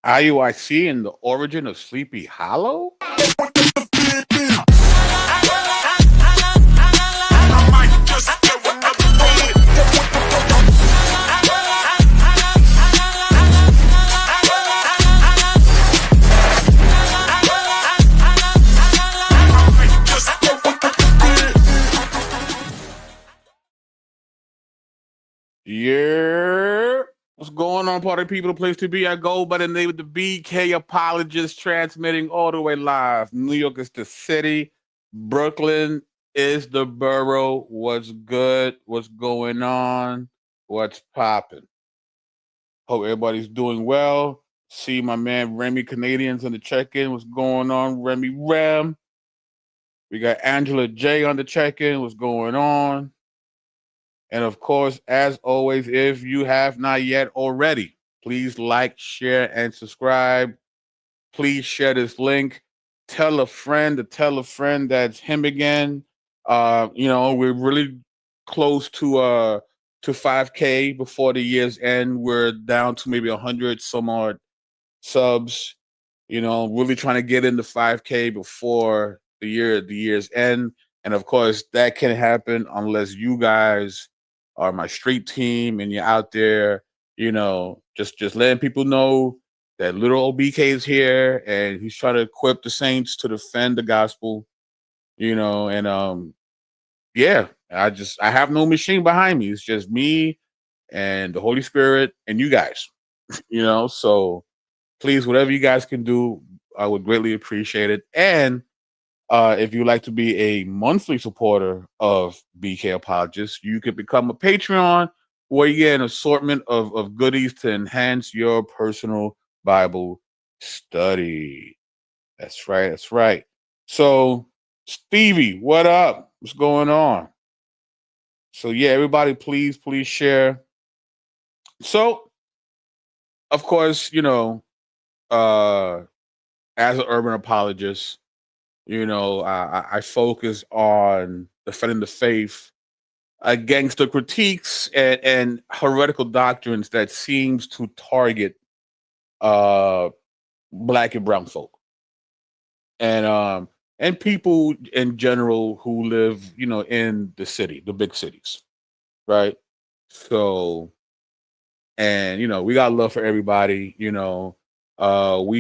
IUIC and the origin of Sleepy Hollow? Yeah. What's going on, party people? The place to be. I go by the name of the BK Apologist, transmitting all the way live. New York is the city. Brooklyn is the borough. What's good? What's going on? What's popping? Hope everybody's doing well. See my man Remy Canadians on the check-in. What's going on, Remy Rem? We got Angela J on the check-in. What's going on? And of course, as always, if you have not yet already, please like, share, and subscribe. Please share this link. Tell a friend to tell a friend that's him again. We're really close to 5K before the year's end. We're down to maybe 100 some odd subs. Really trying to get into 5K before the year's end. And of course, that can happen unless you guys are my street team and you're out there, just letting people know that little OBK is here and he's trying to equip the saints to defend the gospel, and yeah, I have no machine behind me. It's just me and the Holy Spirit and you guys, so please, whatever you guys can do, I would greatly appreciate it. And if you'd like to be a monthly supporter of BK Apologists, you could become a Patreon where you get an assortment of goodies to enhance your personal Bible study. That's right. That's right. So, Stevie, what up? What's going on? So, yeah, everybody, please share. So, of course, as an urban apologist, I focus on defending the faith against the critiques and heretical doctrines that seems to target black and brown folk and people in general who live, in the city, the big cities, right? So, and we got love for everybody, we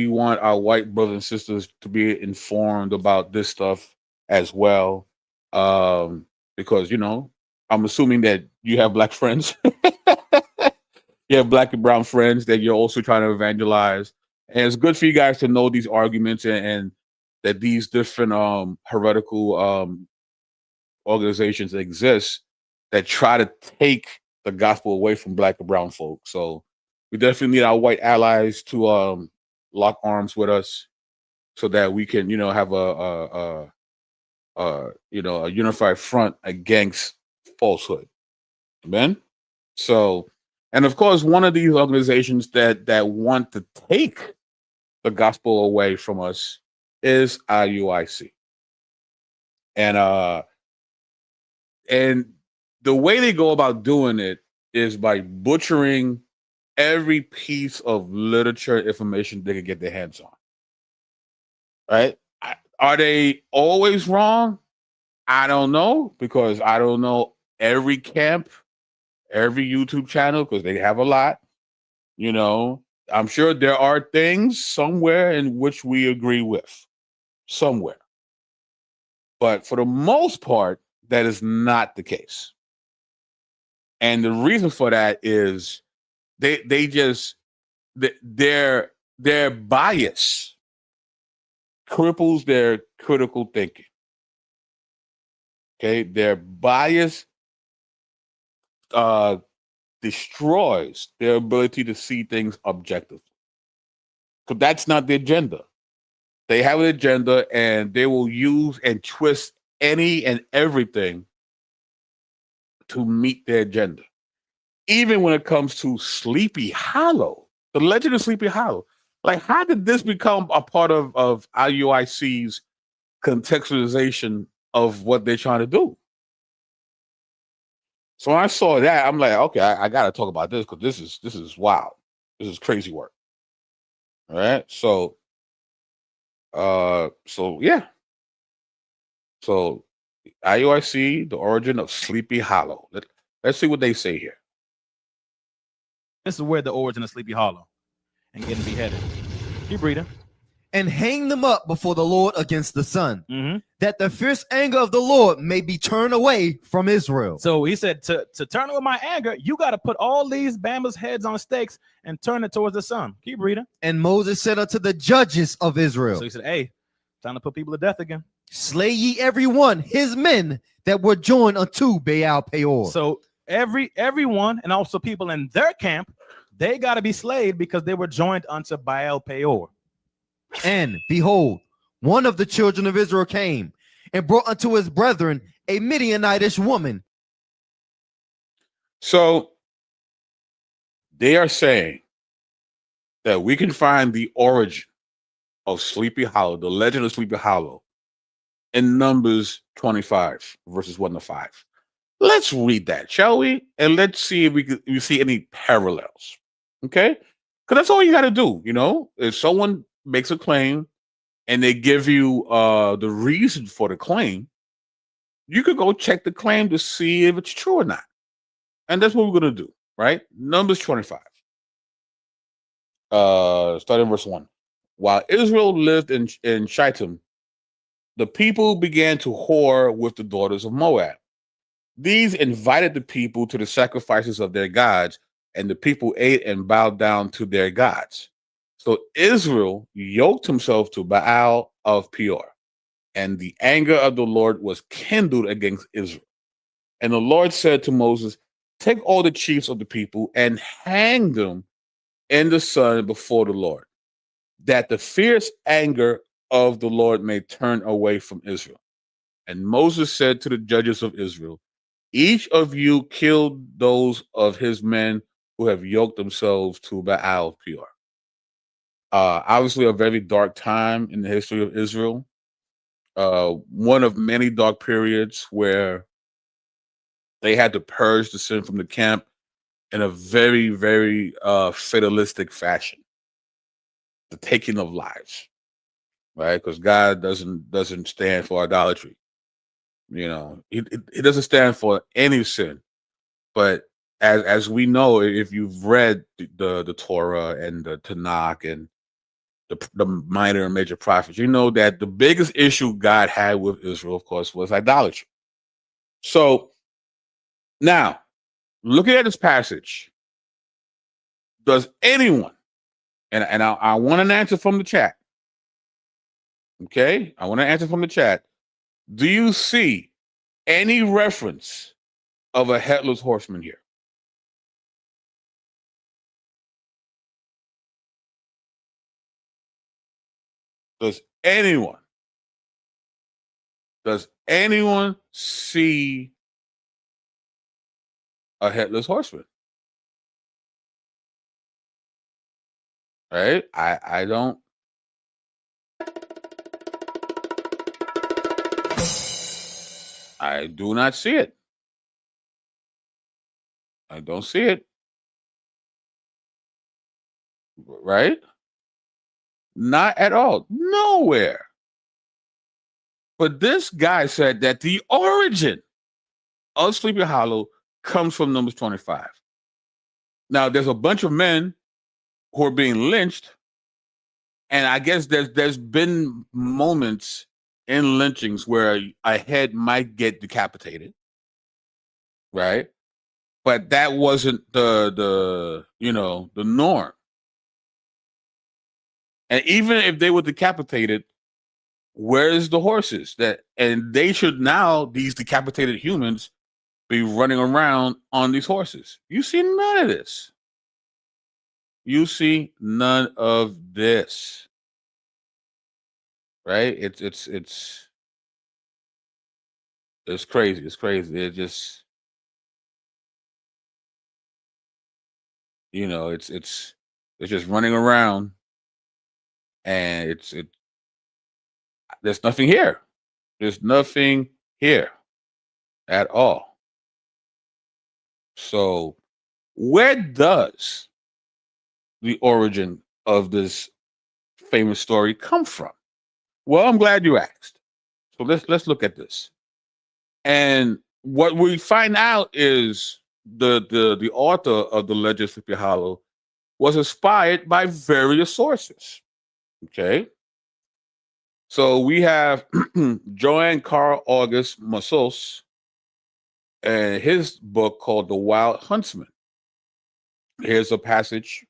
want our white brothers and sisters to be informed about this stuff as well. Because, I'm assuming that you have black friends. You have black and brown friends that you're also trying to evangelize. And it's good for you guys to know these arguments and that these different heretical organizations exist that try to take the gospel away from black and brown folk. So we definitely need our white allies to lock arms with us so that we can, have a unified front against falsehood. Amen. So, and of course, one of these organizations that want to take the gospel away from us is IUIC. And the way they go about doing it is by butchering every piece of literature information they could get their hands on. Right? Are they always wrong? I don't know, because I don't know every camp, every YouTube channel, because they have a lot. I'm sure there are things somewhere in which we agree with, somewhere. But for the most part, that is not the case. And the reason for that is they just their bias cripples their critical thinking. Okay, their bias destroys their ability to see things objectively. So that's not the agenda. They have an agenda, and they will use and twist any and everything to meet their agenda. Even when it comes to Sleepy Hollow, the legend of Sleepy Hollow. Like, how did this become a part of IUIC's contextualization of what they're trying to do? So when I saw that, I'm like, okay, I got to talk about this because this is wild. This is crazy work. All right. So yeah. So IUIC, the origin of Sleepy Hollow. Let's see what they say here. This is where the origin of Sleepy Hollow and getting beheaded. Keep reading. And hang them up before the Lord against the sun, Mm-hmm. that the fierce anger of the Lord may be turned away from Israel. So he said, to turn away my anger, you got to put all these Bama's heads on stakes and turn it towards the sun. Keep reading. And Moses said unto the judges of Israel, So he said, hey, time to put people to death again. slay ye every one his men that were joined unto Baal Peor. So everyone and also people in their camp, they got to be slayed because they were joined unto Baal Peor. And behold, one of the children of Israel came and brought unto his brethren a Midianitish woman. So they are saying that we can find the origin of Sleepy Hollow, the legend of Sleepy Hollow, in Numbers 25, verses 1 to 5. Let's read that, shall we? And let's see if we see any parallels. Okay? Because that's all you got to do, you know? If someone makes a claim and they give you the reason for the claim, you could go check the claim to see if it's true or not. And that's what we're going to do, right? Numbers 25. Starting verse 1. While Israel lived in Shittim, the people began to whore with the daughters of Moab. These invited the people to the sacrifices of their gods, and the people ate and bowed down to their gods. So Israel yoked himself to Baal of Peor, and the anger of the Lord was kindled against Israel. And the Lord said to Moses, take all the chiefs of the people and hang them in the sun before the Lord, that the fierce anger of the Lord may turn away from Israel. And Moses said to the judges of Israel, each of you killed those of his men who have yoked themselves to Baal of Peor. Obviously, a very dark time in the history of Israel. One of many dark periods where they had to purge the sin from the camp in a very, very fatalistic fashion. The taking of lives, right? Because God doesn't stand for idolatry. You know, it doesn't stand for any sin. But as we know, if you've read the Torah and the Tanakh and the minor and major prophets, you know that the biggest issue God had with Israel, of course, was idolatry. So now, looking at this passage, does anyone, and I want an answer from the chat, okay? I want an answer from the chat. Do you see any reference of a headless horseman here? Does anyone see a headless horseman? Right? I don't. I do not see it. I don't see it. Right? Not at all. Nowhere. But this guy said that the origin of Sleepy Hollow comes from Numbers 25. Now, there's a bunch of men who are being lynched, and I guess there's been moments in lynchings where a head might get decapitated, right? But that wasn't the the norm. And even if they were decapitated, where's the horses that? And they should now, these decapitated humans, be running around on these horses. You see none of this. You see none of this. Right? It's crazy. It's crazy. It just, it's just running around, and there's nothing here. There's nothing here at all. So where does the origin of this famous story come from? Well, I'm glad you asked. So let's look at this. And what we find out is the author of the Legend of Sleepy Hollow was inspired by various sources. Okay. So we have Johann Carl August Massos and his book called The Wild Huntsman. Here's a passage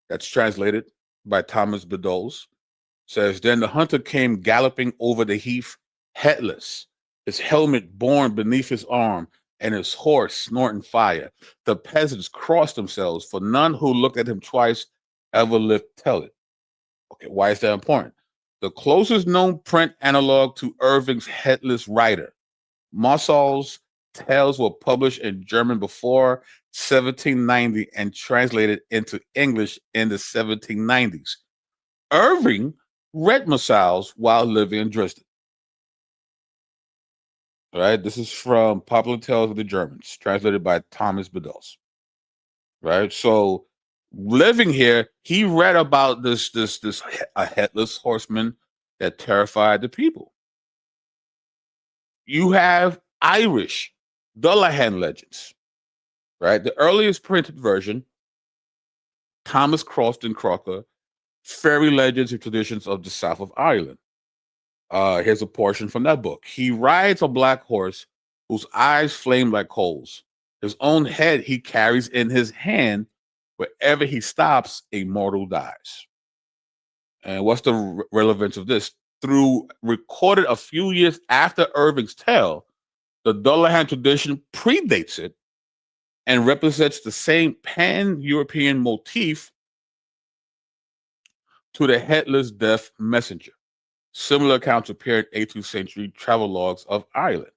that's translated by Thomas Beddoes. Says, then the hunter came galloping over the heath, headless, his helmet borne beneath his arm, and his horse snorting fire. The peasants crossed themselves, for none who looked at him twice ever lived to tell it. Okay, why is that important? The closest known print analog to Irving's Headless Rider, Mossall's tales were published in German before 1790 and translated into English in the 1790s. Irving read Mossall's while living in Dresden. All right, this is from Popular Tales of the Germans, translated by Thomas Beddoes. Right, so living here, he read about this a headless horseman that terrified the people. You have Irish Dullahan legends, right? The earliest printed version, Thomas Crofton Crocker, Fairy Legends and Traditions of the South of Ireland. Here's a portion from that book. He rides a black horse whose eyes flame like coals. His own head he carries in his hand. Wherever he stops, a mortal dies. And what's the relevance of this? Through recorded a few years after Irving's tale, the Dullahan tradition predates it and represents the same pan-European motif to the headless death messenger. Similar accounts appear in 18th century travel logs of Ireland.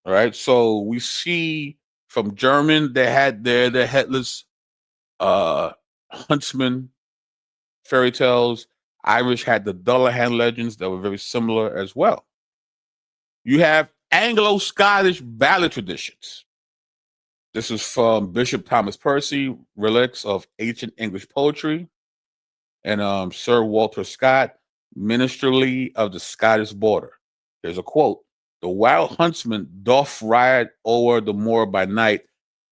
All right, so we see from German, they had their headless huntsman fairy tales. Irish had the Dullahan legends that were very similar as well. You have Anglo-Scottish ballad traditions. This is from Bishop Thomas Percy, Relics of Ancient English Poetry, and Sir Walter Scott, Minstrelsy of the Scottish Border. There's a quote. The wild huntsman doth ride o'er the moor by night,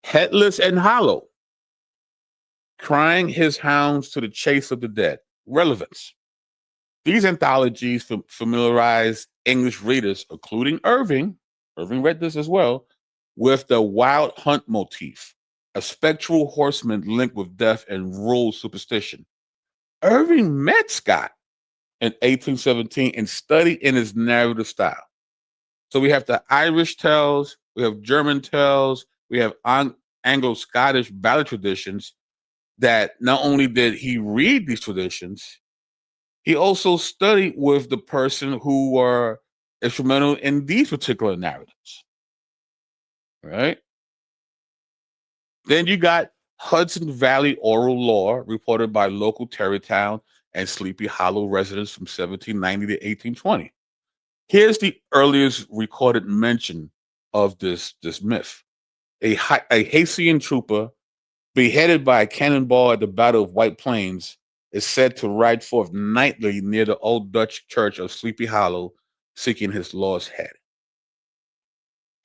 headless and hollow, crying his hounds to the chase of the dead. Relevance. These anthologies familiarize English readers, including Irving read this as well, with the wild hunt motif, a spectral horseman linked with death and rural superstition. Irving met Scott in 1817 and studied in his narrative style. So we have the Irish tales, we have German tales, we have Anglo-Scottish ballad traditions that not only did he read these traditions, he also studied with the person who were instrumental in these particular narratives. Right? Then you got Hudson Valley oral law reported by local Tarrytown and Sleepy Hollow residents from 1790 to 1820. Here's the earliest recorded mention of this myth. A Haitian trooper beheaded by a cannonball at the Battle of White Plains is said to ride forth nightly near the old Dutch church of Sleepy Hollow seeking his lost head.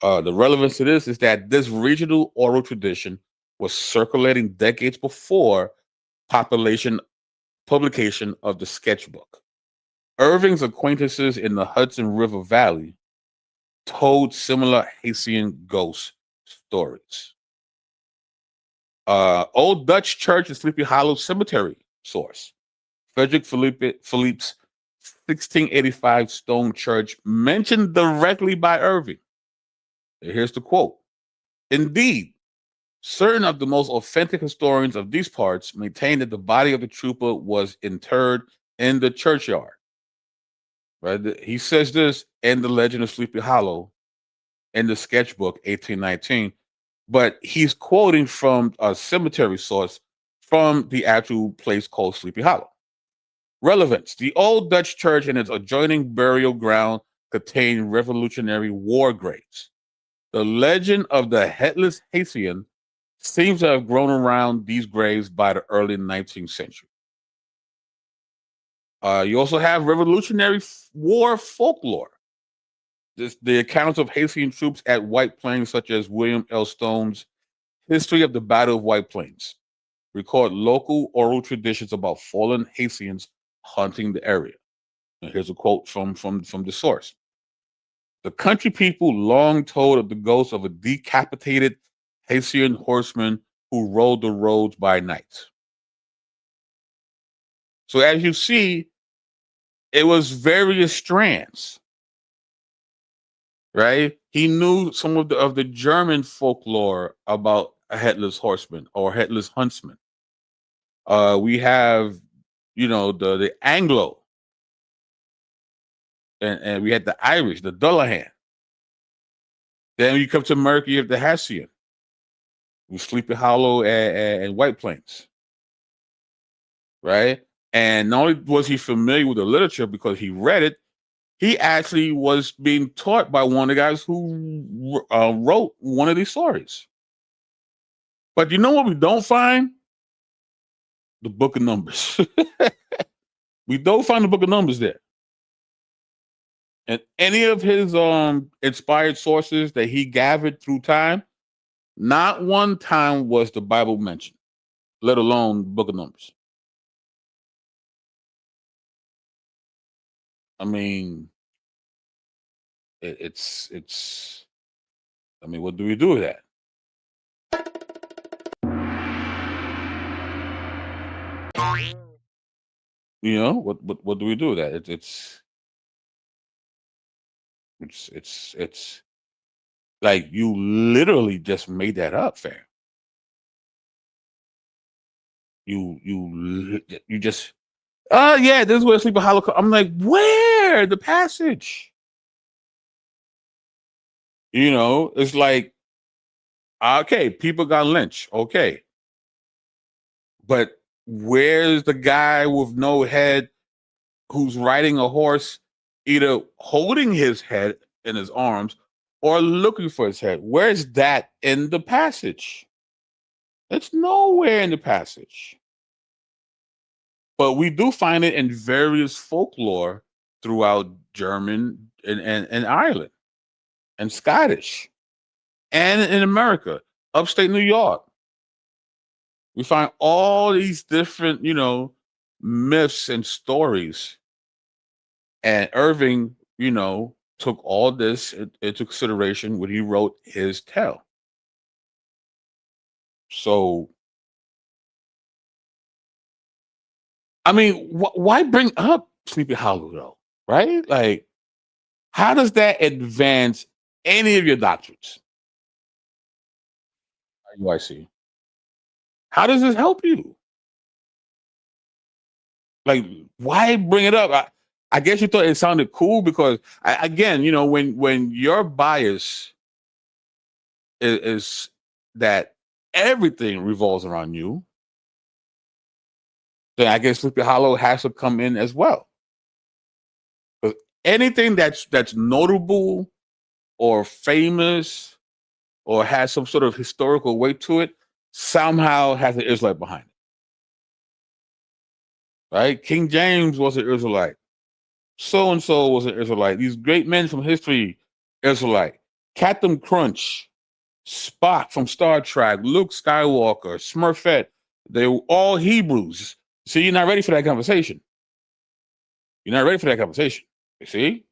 The relevance to this is that this regional oral tradition was circulating decades before publication of the sketchbook. Irving's acquaintances in the Hudson River Valley told similar Haitian ghost stories. Old Dutch Church in Sleepy Hollow Cemetery source. Frederick Philippe's 1685 stone church mentioned directly by Irving. Here's the quote. Indeed, certain of the most authentic historians of these parts maintain that the body of the trooper was interred in the churchyard. Right? He says this in the Legend of Sleepy Hollow in the sketchbook 1819, but he's quoting from a cemetery source from the actual place called Sleepy Hollow. Relevance. The old Dutch church and its adjoining burial ground contain Revolutionary War graves. The legend of the headless Haitian seems to have grown around these graves by the early 19th century. You also have Revolutionary War folklore. The accounts of Haitian troops at White Plains, such as William L. Stone's History of the Battle of White Plains, record local oral traditions about fallen Haitians hunting the area. And here's a quote from the source. The country people long told of the ghost of a decapitated Haitian horseman who rode the roads by night. So as you see, it was various strands, right? He knew some of the German folklore about a headless horseman or headless huntsman. We have, the Anglo, and we had the Irish, the Dullahan. Then when you come to America, you have the Haitian, with Sleepy Hollow and White Plains, right? And not only was he familiar with the literature because he read it, he actually was being taught by one of the guys who wrote one of these stories. But you know what we don't find? The Book of Numbers. We don't find the Book of Numbers there. And any of his inspired sources that he gathered through time, not one time was the Bible mentioned, let alone the Book of Numbers. I mean, it's. I mean, what do we do with that? What do we do with that? It's like you literally just made that up, fam. You just yeah, this is where Sleepy Hollow. I'm like, where the passage? It's like, okay, people got lynched, okay, but where's the guy with no head who's riding a horse, either holding his head in his arms or looking for his head? Where's that in the passage? It's nowhere in the passage. But we do find it in various folklore throughout German and Ireland and Scottish and in America, upstate New York. We find all these different, myths and stories. And Irving, took all this into consideration when he wrote his tale. So, I mean, why bring up Sleepy Hollow though? Right? Like, how does that advance any of your doctrines? Iuic. How does this help you? Like, why bring it up? I guess you thought it sounded cool because, again, when your bias is that everything revolves around you, then I guess Sleepy Hollow has to come in as well. But anything that's notable or famous or has some sort of historical weight to it somehow has an Israelite behind it. Right? King James was an Israelite. So and so was an Israelite. These great men from history, Israelite. Captain Crunch, Spock from Star Trek, Luke Skywalker, Smurfette, they were all Hebrews. See, you're not ready for that conversation. You're not ready for that conversation. You see?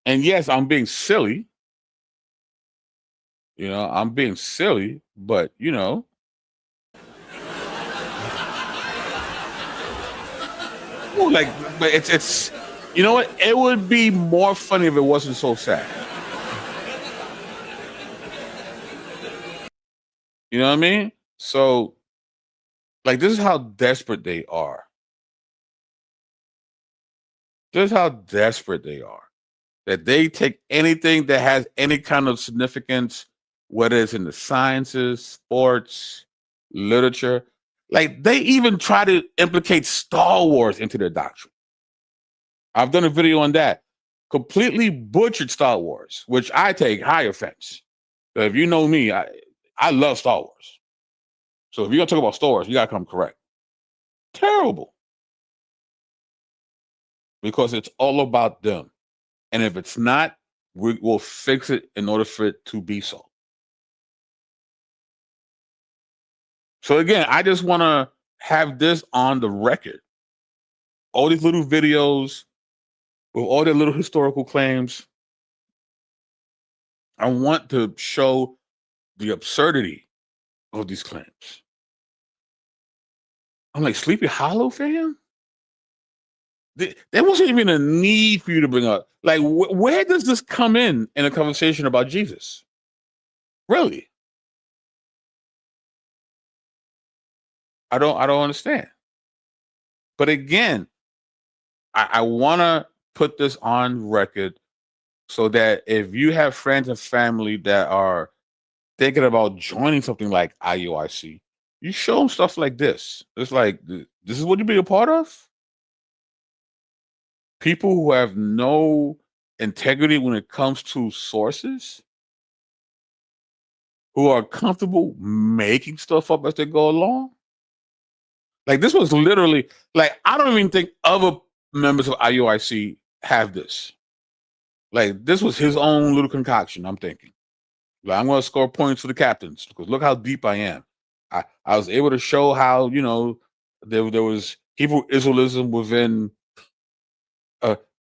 And yes, I'm being silly. I'm being silly, but but it's you know what? It would be more funny if it wasn't so sad. You know what I mean? So, like, this is how desperate they are. This is how desperate they are. That they take anything that has any kind of significance, whether it's in the sciences, sports, literature. Like, they even try to implicate Star Wars into their doctrine. I've done a video on that. Completely butchered Star Wars, which I take high offense. If you know me, I love Star Wars. So if you're gonna talk about Star Wars, you gotta come correct. Terrible. Because it's all about them. And if it's not, we'll fix it in order for it to be so. So again, I just want to have this on the record. All these little videos with all their little historical claims. I want to show the absurdity of these claims. I'm like, Sleepy Hollow, fam? There wasn't even a need for you to bring up. Like, where does this come in a conversation about Jesus? Really? I don't understand. But again, I want to put this on record so that if you have friends and family that are thinking about joining something like IUIC, you show them stuff like this. It's like, this is what you be a part of? People who have no integrity when it comes to sources, who are comfortable making stuff up as they go along. Like, this was literally, like, I don't even think other members of IUIC have this. Like, this was his own little concoction, I'm thinking. Like, I'm going to score points for the captains because look how deep I am. I was able to show how, there was Hebrew Israelism within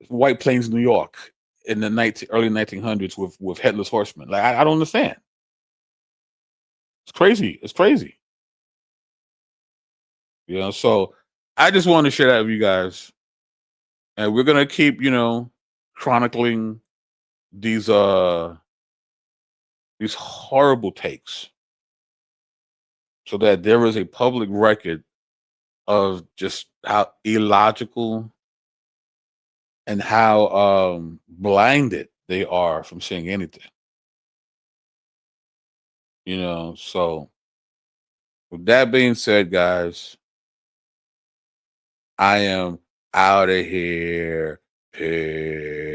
White Plains, New York in the early 1900s with headless horsemen. Like, I don't understand. It's crazy. It's crazy. So I just want to share that with you guys. And we're going to keep, chronicling these horrible takes so that there is a public record of just how illogical and how blinded they are from seeing anything. So with that being said, guys, I am out of here. Peace.